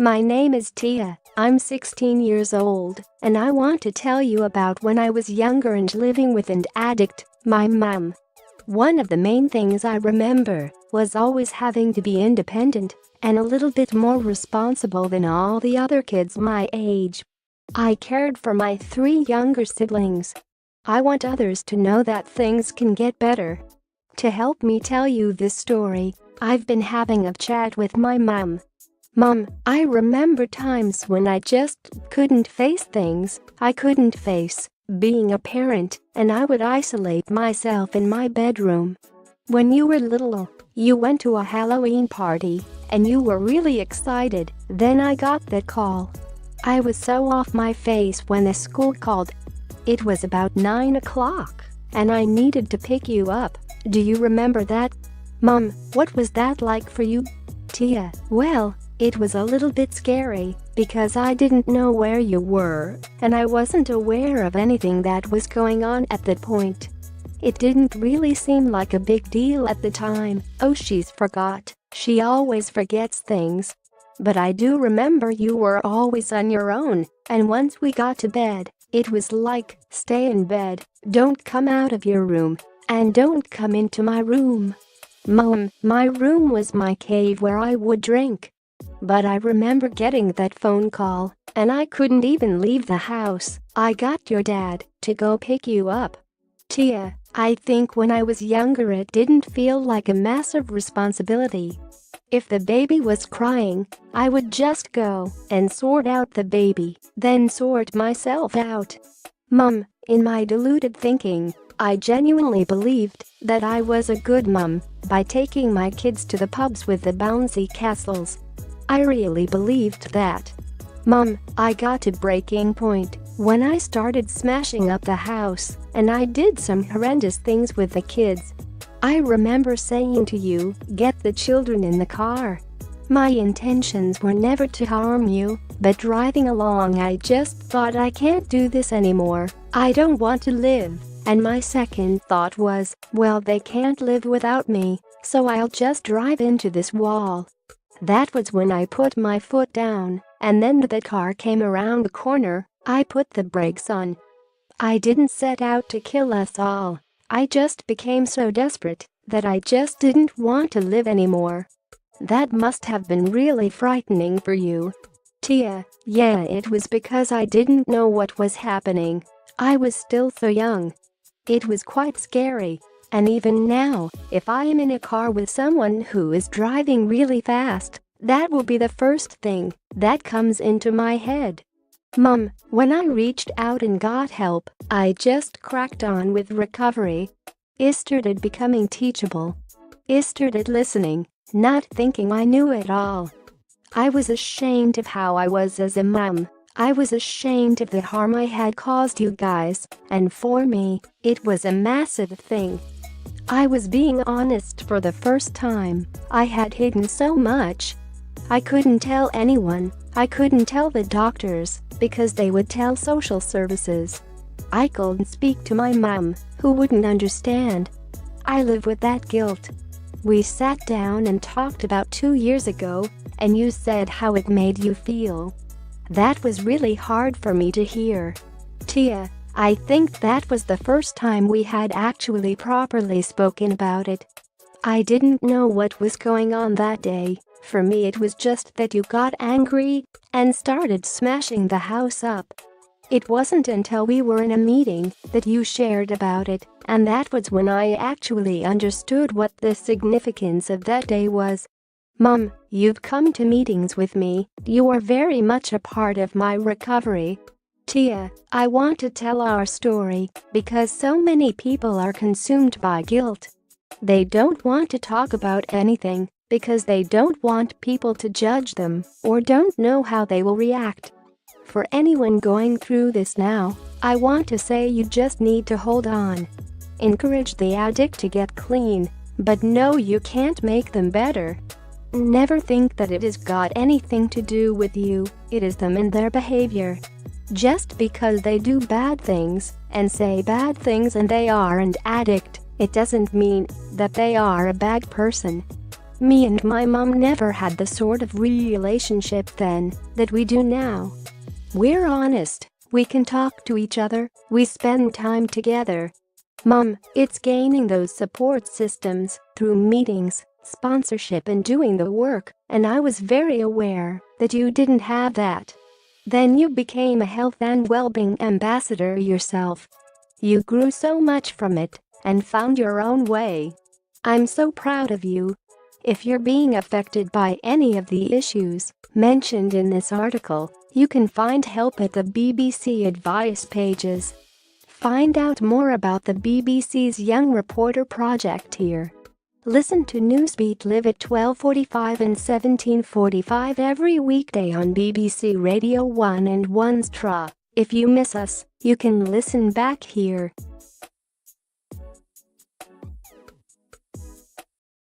My name is Tia, I'm 16 years old, and I want to tell you about when I was younger and living with an addict, my mum. One of the main things I remember was always having to be independent and a little bit more responsible than all the other kids my age. I cared for my 3 younger siblings. I want others to know that things can get better. To help me tell you this story, I've been having a chat with my mum. Mum, I remember times when I just couldn't face things. I couldn't face being a parent, and I would isolate myself in my bedroom. When you were little, you went to a Halloween party, and you were really excited. Then I got that call. I was so off my face when the school called. It was about 9 o'clock, and I needed to pick you up. Do you remember that? Mum, what was that like for you? Tia, well, it was a little bit scary because I didn't know where you were, and I wasn't aware of anything that was going on at that point. It didn't really seem like a big deal at the time. Oh, she's forgot. She always forgets things. But I do remember you were always on your own, and once we got to bed, it was like, stay in bed, don't come out of your room, and don't come into my room. Mum, my room was my cave where I would drink. But I remember getting that phone call, and I couldn't even leave the house. I got your dad to go pick you up. Tia, I think when I was younger it didn't feel like a massive responsibility. If the baby was crying, I would just go and sort out the baby, then sort myself out. Mum, in my deluded thinking, I genuinely believed that I was a good mum by taking my kids to the pubs with the bouncy castles. I really believed that. Mum, I got to breaking point when I started smashing up the house, and I did some horrendous things with the kids. I remember saying to you, get the children in the car. My intentions were never to harm you, but driving along I just thought I can't do this anymore. I don't want to live. And my second thought was, well, they can't live without me, so I'll just drive into this wall. That was when I put my foot down, and then the car came around the corner. I put the brakes on. I didn't set out to kill us all. I just became so desperate that I just didn't want to live anymore. That must have been really frightening for you. Tia, yeah, it was because I didn't know what was happening. I was still so young. It was quite scary, and even now, if I am in a car with someone who is driving really fast, that will be the first thing that comes into my head. Mum, when I reached out and got help, I just cracked on with recovery. Istarted becoming teachable. Istarted listening, not thinking I knew it all. I was ashamed of how I was as a mum. I was ashamed of the harm I had caused you guys, and for me, it was a massive thing. I was being honest for the first time. I had hidden so much. I couldn't tell anyone. I couldn't tell the doctors, because they would tell social services. I couldn't speak to my mum, who wouldn't understand. I live with that guilt. We sat down and talked about 2 years ago, and you said how it made you feel. That was really hard for me to hear. Tia, I think that was the first time we had actually properly spoken about it. I didn't know what was going on that day. For me it was just that you got angry and started smashing the house up. It wasn't until we were in a meeting that you shared about it, and that was when I actually understood what the significance of that day was. Mum, you've come to meetings with me. You are very much a part of my recovery. Tia, I want to tell our story because so many people are consumed by guilt. They don't want to talk about anything because they don't want people to judge them or don't know how they will react. For anyone going through this now, I want to say you just need to hold on. Encourage the addict to get clean, but no, you can't make them better. Never think that it has got anything to do with you. It is them and their behavior. Just because they do bad things and say bad things and they are an addict, it doesn't mean that they are a bad person. Me and my mom never had the sort of relationship then that we do now. We're honest, we can talk to each other, we spend time together. Mom, it's gaining those support systems through meetings, sponsorship and doing the work, and I was very aware that you didn't have that. Then you became a health and well-being ambassador yourself. You grew so much from it and found your own way. I'm so proud of you. If you're being affected by any of the issues mentioned in this article, you can find help at the BBC advice pages. Find out more about the BBC's Young Reporter project here. Listen to Newsbeat Live at 12:45 and 17:45 every weekday on BBC Radio 1 and 1's Tra. If you miss us, you can listen back here.